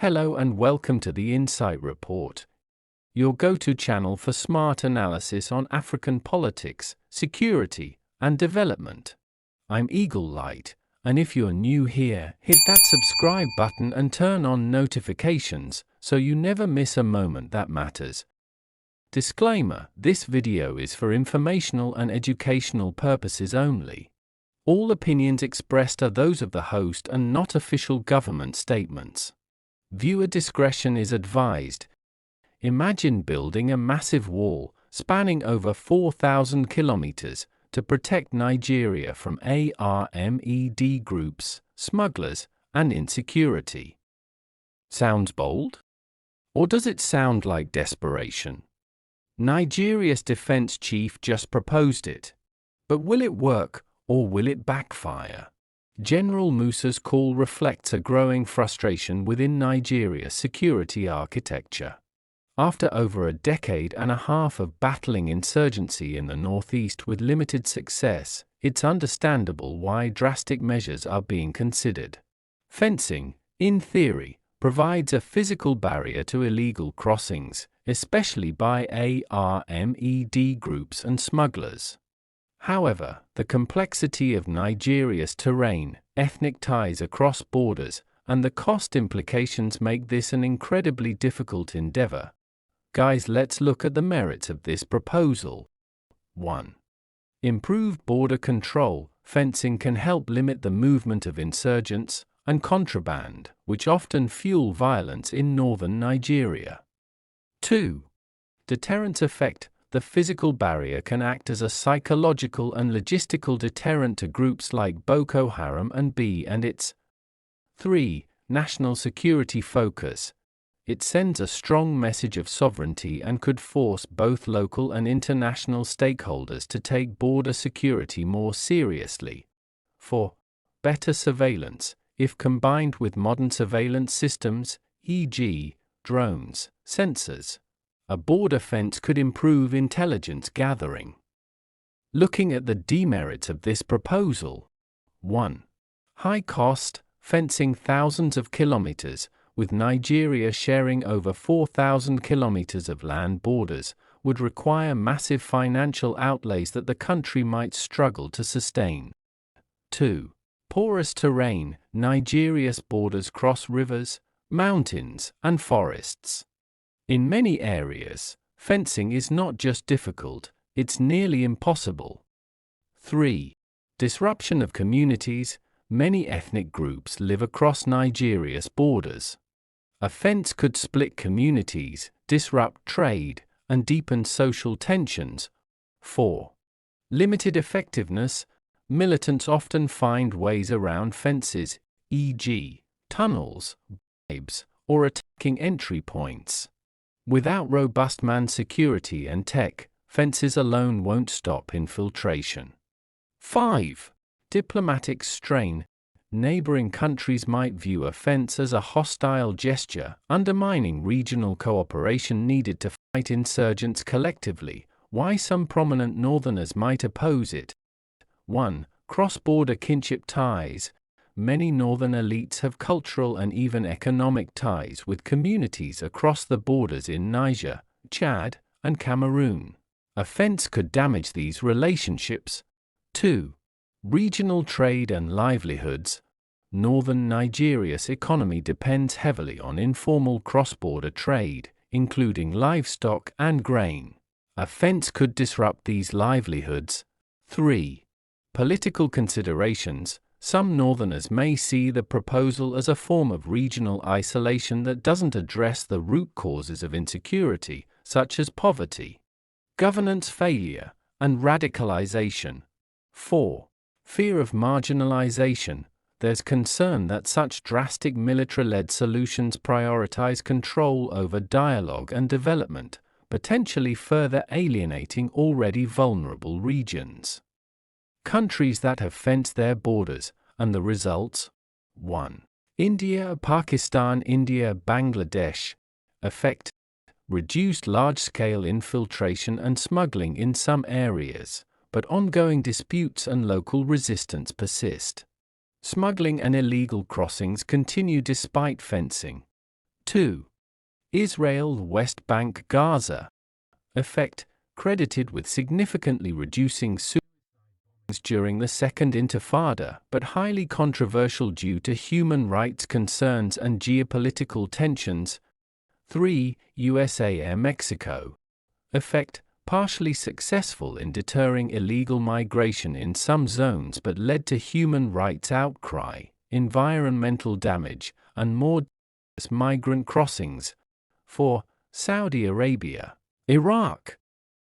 Hello and welcome to the Insight Report, your go-to channel for smart analysis on African politics, security, and development. I'm Eagle Light, and if you're new here, hit that subscribe button and turn on notifications so you never miss a moment that matters. Disclaimer: this video is for informational and educational purposes only. All opinions expressed are those of the host and not official government statements. Viewer discretion is advised. Imagine building a massive wall spanning over 4,000 kilometers to protect Nigeria from armed groups, smugglers, and insecurity. Sounds bold? Or does it sound like desperation? Nigeria's defense chief just proposed it. But will it work, or will it backfire? General Musa's call reflects a growing frustration within Nigeria's security architecture. After over a decade and a half of battling insurgency in the northeast with limited success, it's understandable why drastic measures are being considered. Fencing, in theory, provides a physical barrier to illegal crossings, especially by armed groups and smugglers. However, the complexity of Nigeria's terrain, ethnic ties across borders, and the cost implications make this an incredibly difficult endeavor. Guys, let's look at the merits of this proposal. 1. Improved border control. Fencing can help limit the movement of insurgents and contraband, which often fuel violence in northern Nigeria. 2. Deterrence effect. The physical barrier can act as a psychological and logistical deterrent to groups like Boko Haram and B.ad. 3. National security focus. It sends a strong message of sovereignty and could force both local and international stakeholders to take border security more seriously. 4. Better surveillance. If combined with modern surveillance systems, e.g., drones, sensors, a border fence could improve intelligence gathering. Looking at the demerits of this proposal. 1. High cost. Fencing thousands of kilometers, with Nigeria sharing over 4,000 kilometers of land borders, would require massive financial outlays that the country might struggle to sustain. 2. Porous terrain. Nigeria's borders cross rivers, mountains, and forests. In many areas, fencing is not just difficult, it's nearly impossible. 3. Disruption of communities. Many ethnic groups live across Nigeria's borders. A fence could split communities, disrupt trade, and deepen social tensions. 4. Limited effectiveness. Militants often find ways around fences, e.g., tunnels, bribes, or attacking entry points. Without robust man security and tech, fences alone won't stop infiltration. 5. Diplomatic strain. Neighboring countries might view a fence as a hostile gesture, undermining regional cooperation needed to fight insurgents collectively. Why some prominent northerners might oppose it. 1. Cross-border kinship ties. Many northern elites have cultural and even economic ties with communities across the borders in Niger, Chad, and Cameroon. A fence could damage these relationships. 2. Regional trade and livelihoods. Northern Nigeria's economy depends heavily on informal cross-border trade, including livestock and grain. A fence could disrupt these livelihoods. 3. Political considerations. Some northerners may see the proposal as a form of regional isolation that doesn't address the root causes of insecurity, such as poverty, governance failure, and radicalization. 4. Fear of marginalization. There's concern that such drastic military-led solutions prioritize control over dialogue and development, potentially further alienating already vulnerable regions. Countries that have fenced their borders, and the results. 1. India, Pakistan, India, Bangladesh. Effect: reduced large-scale infiltration and smuggling in some areas, but ongoing disputes and local resistance persist. Smuggling and illegal crossings continue despite fencing. 2. Israel West Bank Gaza. Effect, credited with significantly reducing suicides during the Second Intifada, but highly controversial due to human rights concerns and geopolitical tensions. 3. USA Mexico. Effect, partially successful in deterring illegal migration in some zones but led to human rights outcry, environmental damage, and more migrant crossings. 4. Saudi Arabia. Iraq.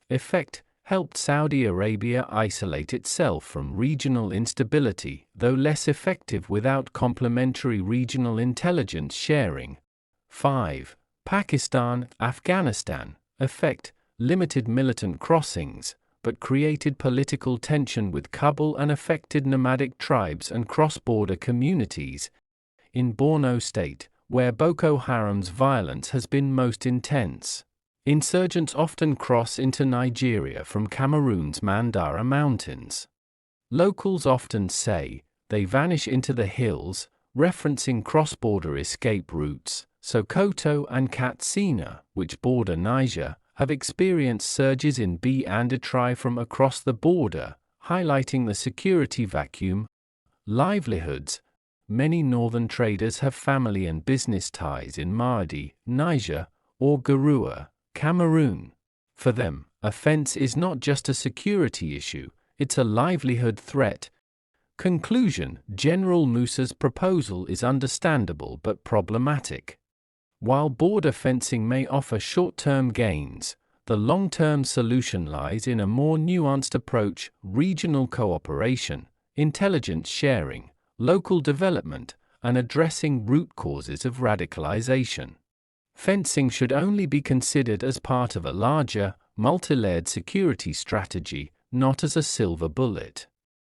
Effect, helped Saudi Arabia isolate itself from regional instability, though less effective without complementary regional intelligence sharing. 5. Pakistan, Afghanistan. Effect, limited militant crossings, but created political tension with Kabul and affected nomadic tribes and cross-border communities. In Borno State, where Boko Haram's violence has been most intense, insurgents often cross into Nigeria from Cameroon's Mandara Mountains. Locals often say they vanish into the hills, referencing cross-border escape routes. Sokoto and Katsina, which border Niger, have experienced surges in B.ad from across the border, highlighting the security vacuum. Livelihoods. Many northern traders have family and business ties in Maradi, Niger, or Garoua, Cameroon. For them, a fence is not just a security issue, it's a livelihood threat. Conclusion: General Musa's proposal is understandable but problematic. While border fencing may offer short-term gains, the long-term solution lies in a more nuanced approach: regional cooperation, intelligence sharing, local development, and addressing root causes of radicalization. Fencing should only be considered as part of a larger, multi-layered security strategy, not as a silver bullet.